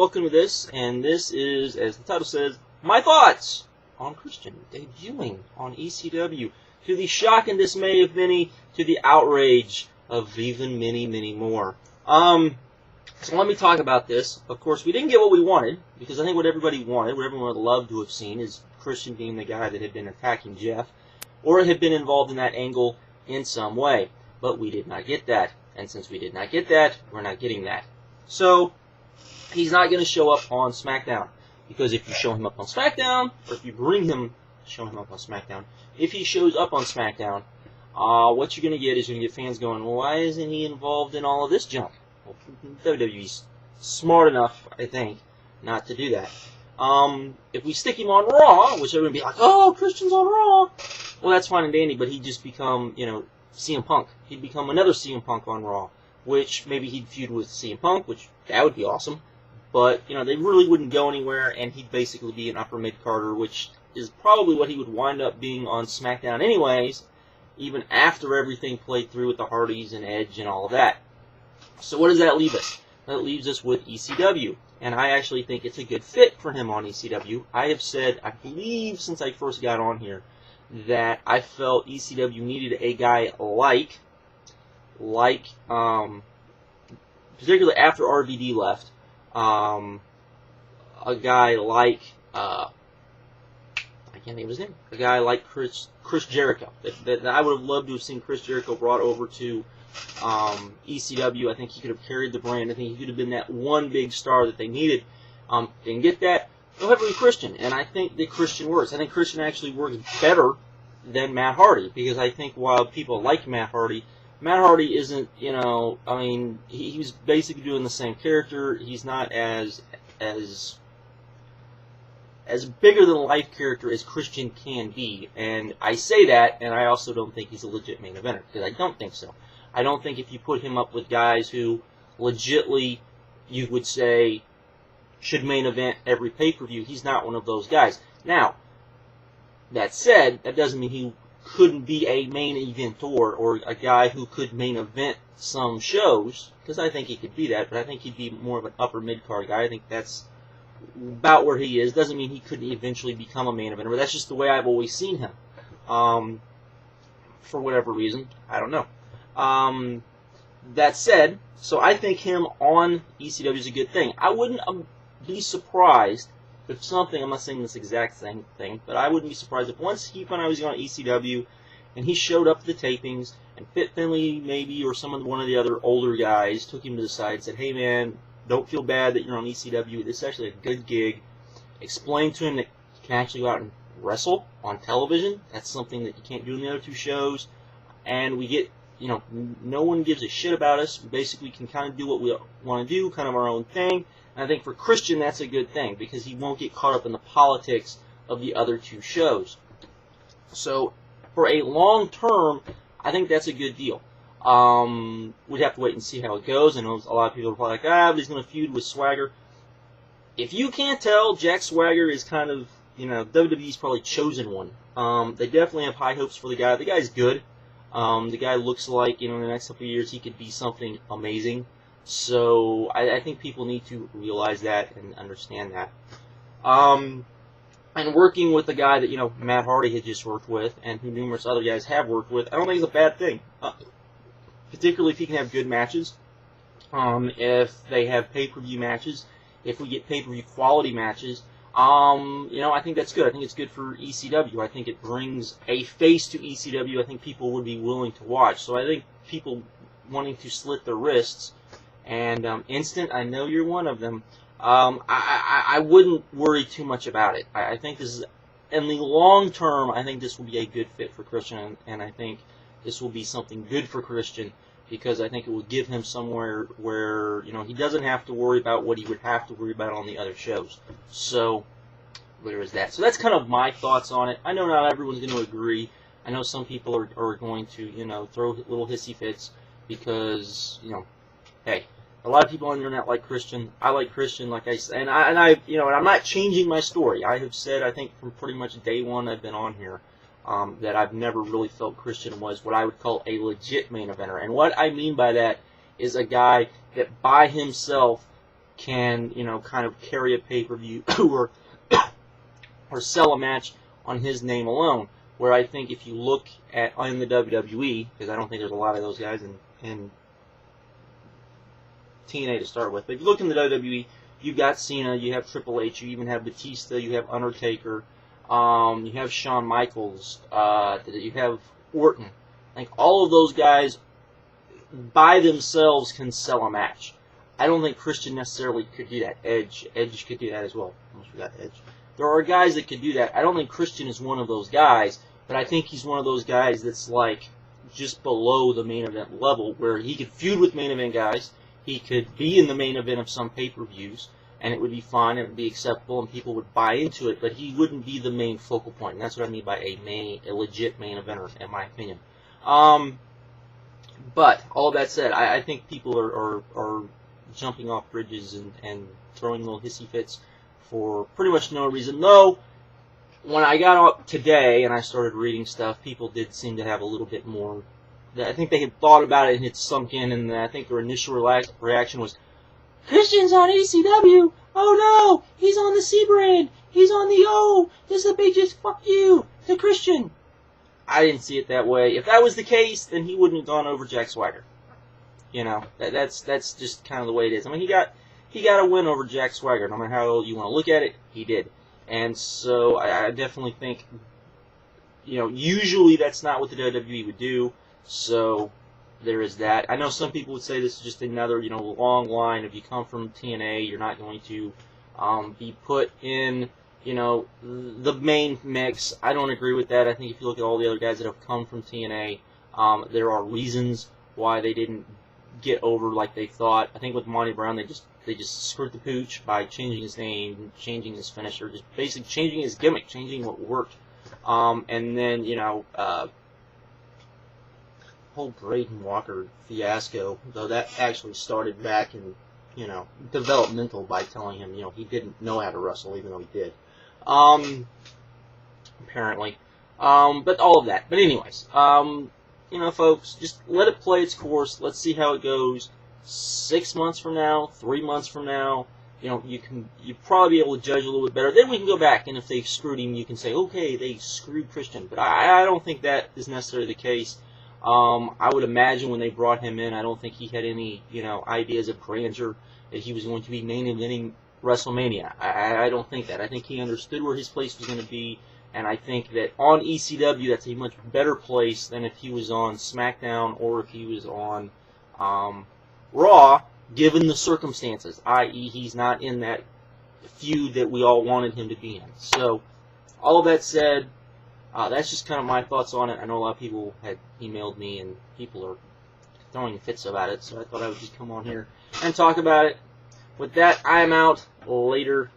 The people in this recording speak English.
welcome to this, and this is, as the title says, my thoughts on Christian debuting on ECW, to the shock and dismay of many, to the outrage of even many, many more. So let me talk about this. Of course, we didn't get what we wanted, because I think what everybody wanted, what everyone would love to have seen, is Christian being the guy that had been attacking Jeff, or had been involved in that angle in some way. But we did not get that, and since we did not get that, we're not getting that. So, he's not going to show up on SmackDown, because if you show him up on SmackDown, or if you bring him, show him up on SmackDown, if he shows up on SmackDown, what you're going to get is you're going to get fans going, well, why isn't he involved in all of this junk? Well, WWE's smart enough, I think, not to do that. If we stick him on Raw, which everyone would be like, oh, Christian's on Raw, well, that's fine and dandy, but he'd just become, CM Punk. He'd become another CM Punk on Raw, which maybe he'd feud with CM Punk, which that would be awesome. But, they really wouldn't go anywhere, and he'd basically be an upper mid-carder, which is probably what he would wind up being on SmackDown anyways, even after everything played through with the Hardys and Edge and all of that. So what does that leave us? That leaves us with ECW. And I actually think it's a good fit for him on ECW. I have said, I believe since I first got on here, that I felt ECW needed a guy like, particularly after RVD left, a guy like, I can't think of his name, a guy like Chris Jericho. That I would have loved to have seen Chris Jericho brought over to ECW. I think he could have carried the brand. I think he could have been that one big star that they needed. Didn't get that. However, Christian, and I think that Christian works. I think Christian actually works better than Matt Hardy, because I think while people like Matt Hardy isn't, he's basically doing the same character. He's not as bigger than life character as Christian can be, and I say that, and I also don't think he's a legit main eventer, because I don't think so. I don't think if you put him up with guys who legitly you would say should main event every pay-per-view, he's not one of those guys. Now, that said, that doesn't mean he couldn't be a main eventor or a guy who could main event some shows, because I think he could be that, but I think he'd be more of an upper mid-card guy. I think that's about where he is. Doesn't mean he couldn't eventually become a main eventer, but that's just the way I've always seen him. For whatever reason, I don't know. That said, so I think him on ECW is a good thing. I wouldn't be surprised if something, I'm not saying this exact same thing, but I wouldn't be surprised if once he found out he was on ECW and he showed up to the tapings and Fit Finlay maybe or one of the other older guys took him to the side and said, hey man, don't feel bad that you're on ECW. This is actually a good gig. Explain to him that he can actually go out and wrestle on television. That's something that you can't do in the other two shows. And we get, no one gives a shit about us. We basically can kind of do what we want to do, kind of our own thing. And I think for Christian, that's a good thing, because he won't get caught up in the politics of the other two shows. So, for a long term, I think that's a good deal. We'd have to wait and see how it goes. I know a lot of people are probably like, but he's going to feud with Swagger. If you can't tell, Jack Swagger is kind of, WWE's probably chosen one. They definitely have high hopes for the guy. The guy's good. The guy looks like, in the next couple of years, he could be something amazing. So, I think people need to realize that and understand that. And working with the guy that, Matt Hardy had just worked with, and who numerous other guys have worked with, I don't think it's a bad thing. Particularly if he can have good matches. If they have pay-per-view matches. If we get pay-per-view quality matches. I think that's good. I think it's good for ECW. I think it brings a face to ECW I think people would be willing to watch. So I think people wanting to slit their wrists, and Instant, I know you're one of them, I wouldn't worry too much about it. I think this is, in the long term, I think this will be a good fit for Christian, and I think this will be something good for Christian, because I think it will give him somewhere where, he doesn't have to worry about what he would have to worry about on the other shows. So, there is that. So that's kind of my thoughts on it. I know not everyone's going to agree. I know some people are going to, throw little hissy fits, because, hey, a lot of people on the internet like Christian. I like Christian, like I said, and I'm not changing my story. I have said, I think from pretty much day one I've been on here, that I've never really felt Christian was what I would call a legit main eventer. And what I mean by that is a guy that by himself can, you know, kind of carry a pay-per-view or sell a match on his name alone. Where I think if you look at in the WWE, because I don't think there's a lot of those guys in TNA to start with, but if you look in the WWE, you've got CENA, you have Triple H, you even have Batista, you have Undertaker, you have Shawn Michaels, you have Orton. Like, all of those guys by themselves can sell a match. I don't think Christian necessarily could do that. Edge could do that as well. Almost forgot Edge. There are guys that could do that. I don't think Christian is one of those guys, but I think he's one of those guys that's like just below the main event level, where he could feud with main event guys. He could be in the main event of some pay-per-views, and it would be fine, it would be acceptable, and people would buy into it, but he wouldn't be the main focal point. And that's what I mean by a legit main eventer, in my opinion. But, all that said, I think people are jumping off bridges and throwing little hissy fits for pretty much no reason. Though, when I got up today and I started reading stuff, people did seem to have a little bit more. I think they had thought about it and it sunk in, and I think their initial reaction was, Christian's on ECW! Oh no! He's on the C brand! He's on the O! This is the biggest fuck you to Christian! I didn't see it that way. If that was the case, then he wouldn't have gone over Jack Swagger. You know, that's just kind of the way it is. I mean, he got a win over Jack Swagger. No matter how you want to look at it, he did. And so I definitely think, you know, usually that's not what the WWE would do. So there is that. I know some people would say this is just another, you know, long line. If you come from TNA, you're not going to be put in, you know, the main mix. I don't agree with that. I think if you look at all the other guys that have come from TNA, there are reasons why they didn't get over like they thought. I think with Monty Brown, they just screwed the pooch by changing his name, changing his finisher, just basically changing his gimmick, changing what worked. And then, you know, whole Braden Walker fiasco, though that actually started back in, you know, developmental by telling him, you know, he didn't know how to wrestle, even though he did. Apparently. But all of that. But anyways, you know, folks, just let it play its course. Let's see how it goes. 6 months from now, 3 months from now, you know, you'll probably be able to judge a little bit better. Then we can go back, and if they screwed him, you can say, okay, they screwed Christian. But I don't think that is necessarily the case. I would imagine when they brought him in, I don't think he had any, you know, ideas of grandeur that he was going to be main eventing WrestleMania. I don't think that. I think he understood where his place was going to be, and I think that on ECW, that's a much better place than if he was on SmackDown or if he was on Raw, given the circumstances, i.e. he's not in that feud that we all wanted him to be in. So, all of that said, that's just kind of my thoughts on it. I know a lot of people had emailed me, and people are throwing fits about it, so I thought I would just come on here and talk about it. With that, I am out. Later.